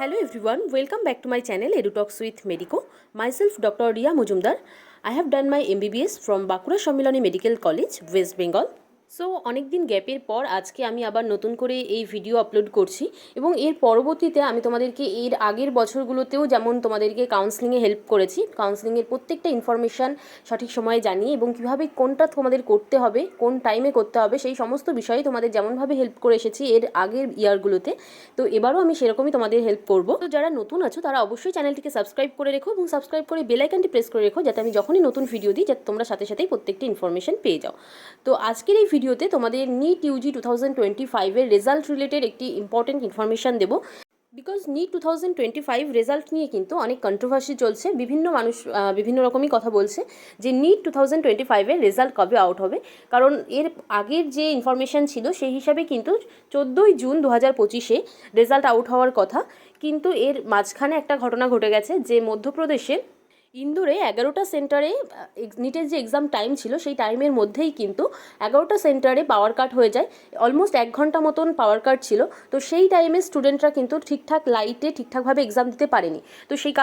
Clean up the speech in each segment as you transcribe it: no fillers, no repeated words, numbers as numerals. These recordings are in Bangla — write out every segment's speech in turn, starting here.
Hello everyone, welcome back to my channel EduTalks with Medico. Myself Dr. Ria Mujumdar. I have done my MBBS from Bakura Sammiloni Medical College, West Bengal. So অনেক দিন গ্যাপের পর আজকে আমি আবার নতুন করে এই ভিডিও আপলোড করছি এবং এর পরবর্তীতে আমি তোমাদেরকে এর আগের বছরগুলোতেও যেমন তোমাদেরকে কাউন্সেলিংয়ে হেল্প করেছি, কাউন্সেলিংয়ের প্রত্যেকটা ইনফরমেশান সঠিক সময়ে জানিয়ে এবং কীভাবে কোনটা তোমাদের করতে হবে, কোন টাইমে করতে হবে, সেই সমস্ত বিষয়ে তোমাদের যেমনভাবে হেল্প করে এসেছি এর আগের ইয়ারগুলোতে, তো এবারও আমি সেরকমই তোমাদের হেল্প করব। তো যারা নতুন আছো তারা অবশ্যই চ্যানেলটিকে সাবস্ক্রাইব করে রেখো এবং সাবস্ক্রাইব করে বেল আইকনটি প্রেস করে রেখো যাতে আমি যখনই নতুন ভিডিও দিই যাতে তোমরা সাথে সাথেই প্রত্যেকটি ইনফরমেশান পেয়ে যাও। তো আজকের এই ভিডিওতে তোমাদের নিট ইউজি 2025-এর রেজাল্ট রিলেটেড একটি ইম্পর্টেন্ট ইনফরমেশান দেবো। বিকজ নিট 2025 রেজাল্ট নিয়ে কিন্তু অনেক কন্ট্রোভার্সি চলছে, বিভিন্ন মানুষ বিভিন্ন রকমই কথা বলছে যে নিট 2025-এর রেজাল্ট কবে আউট হবে, কারণ এর আগের যে ইনফরমেশান ছিল সেই হিসাবে কিন্তু 14ই জুন 2025-এ রেজাল্ট আউট হওয়ার কথা, কিন্তু এর মাঝখানে একটা ঘটনা ঘটে গেছে যে মধ্যপ্রদেশে ইন্দোরে 11টা সেন্টারে নিটের যে এক্সাম টাইম ছিল সেই টাইমের মধ্যেই কিন্তু 11টা সেন্টারে পাওয়ার কাট হয়ে যায়। অলমোস্ট 1 ঘন্টা মতন পাওয়ার কাট ছিল, তো সেই টাইমে স্টুডেন্টরা কিন্তু ঠিকঠাক লাইটে ঠিকঠাকভাবে এক্সাম দিতে পারেনি। তো সেই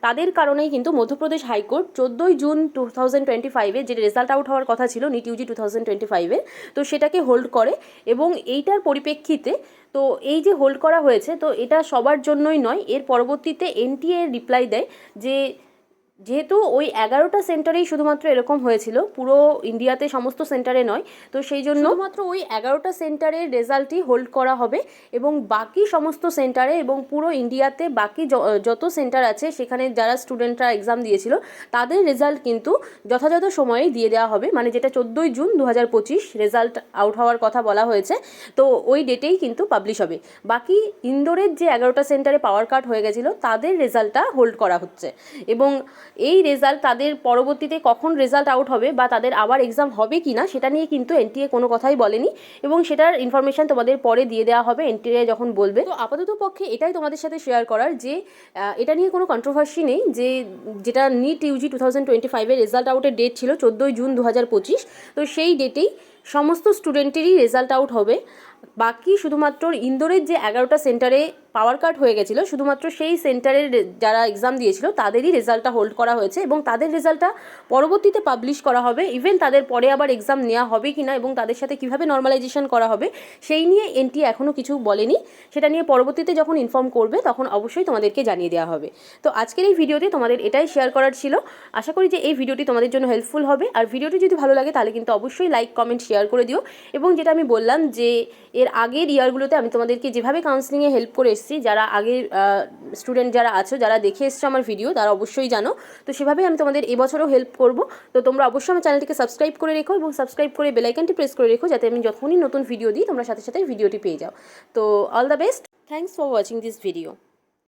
তাদের কারণেই কিন্তু মধ্যপ্রদেশ হাইকোর্ট 14ই জুন 2025-এ যে রেজাল্ট আউট হওয়ার কথা ছিল নিট ইউজি 2025-এর, তো সেটাকে হোল্ড করে এবং এইটার পরিপ্রেক্ষিতে তো এই যে হোল্ড করা হয়েছে তো এটা সবার জন্যই নয়, এর পরবর্তীতে এনটিএ রিপ্লাই দেয় যে যেহেতু ওই 11টা সেন্টারেই শুধুমাত্র এরকম হয়েছিল, পুরো ইন্ডিয়াতে সমস্ত সেন্টারে নয়, তো সেই জন্য মাত্র ওই 11টা সেন্টারের রেজাল্টই হোল্ড করা হবে এবং বাকি সমস্ত সেন্টারে এবং পুরো ইন্ডিয়াতে বাকি যত সেন্টার আছে সেখানে যারা স্টুডেন্টরা এক্সাম দিয়েছিল তাদের রেজাল্ট কিন্তু যথাযথ সময়ে দিয়ে দেওয়া হবে, মানে যেটা 14ই জুন 2025 রেজাল্ট আউট হওয়ার কথা বলা হয়েছে, তো ওই ডেটেই কিন্তু পাবলিশ হবে। বাকি ইন্দোরের যে 11টা সেন্টারে পাওয়ার কাট হয়ে গেছিলো তাদের রেজাল্টটা হোল্ড করা হচ্ছে এবং এই রেজাল্ট তাদের পরবর্তীতে কখন রেজাল্ট আউট হবে বা তাদের আবার এক্সাম হবে কি না সেটা নিয়ে কিন্তু এনটিএ কোনো কথাই বলেনি এবং সেটার ইনফরমেশান তোমাদের পরে দিয়ে দেওয়া হবে এনটিএ যখন বলবে। তো আপাতত পক্ষে এটাই তোমাদের সাথে শেয়ার করার যে এটা নিয়ে কোনো কন্ট্রোভার্সি নেই, যে যেটা নিট ইউজি 2025-এর রেজাল্ট আউটের ডেট ছিল 14ই জুন 2025, তো সেই ডেটেই সমস্ত স্টুডেন্টেরই রেজাল্ট আউট হবে। বাকি শুধুমাত্র ইন্দোরের যে 11টা সেন্টারে পাওয়ার কাট হয়ে গেছিলো শুধুমাত্র সেই সেন্টারের যারা এক্সাম দিয়েছিল তাদেরই রেজাল্টটা হোল্ড করা হয়েছে এবং তাদের রেজাল্টটা পরবর্তীতে পাবলিশ করা হবে। ইভেন তাদের পরে আবার এক্সাম নেওয়া হবে কি না এবং তাদের সাথে কীভাবে নর্মালাইজেশন করা হবে সেই নিয়ে এনটিএ এখনও কিছু বলেনি, সেটা নিয়ে পরবর্তীতে যখন ইনফর্ম করবে তখন অবশ্যই তোমাদেরকে জানিয়ে দেওয়া হবে। তো আজকের এই ভিডিওতে তোমাদের এটাই শেয়ার করার ছিল। আশা করি যে এই ভিডিওটি তোমাদের জন্য হেল্পফুল হবে, আর ভিডিওটি যদি ভালো লাগে তাহলে কিন্তু অবশ্যই লাইক কমেন্ট শেয়ার করে দিও এবং যেটা আমি বললাম যে এর আগের ইয়ারগুলোতে আমি তোমাদেরকে যেভাবে কাউন্সেলিংয়ে হেল্প করে এসেছি, যারা আগের স্টুডেন্ট যারা আছো যারা দেখে এসছো আমার ভিডিও তারা অবশ্যই জানো, তো সেভাবেই আমি তোমাদের এবছরও হেল্প করব। তো তোমরা অবশ্যই আমার চ্যানেলটিকে সাবস্ক্রাইব করে রেখো এবং সাবস্ক্রাইব করে বেল আইকনটি প্রেস করে রেখো যাতে আমি যখনই নতুন ভিডিও দিই তোমরা সাথে সাথে ভিডিওটি পেয়ে যাও। তো all the best, thanks for watching this video.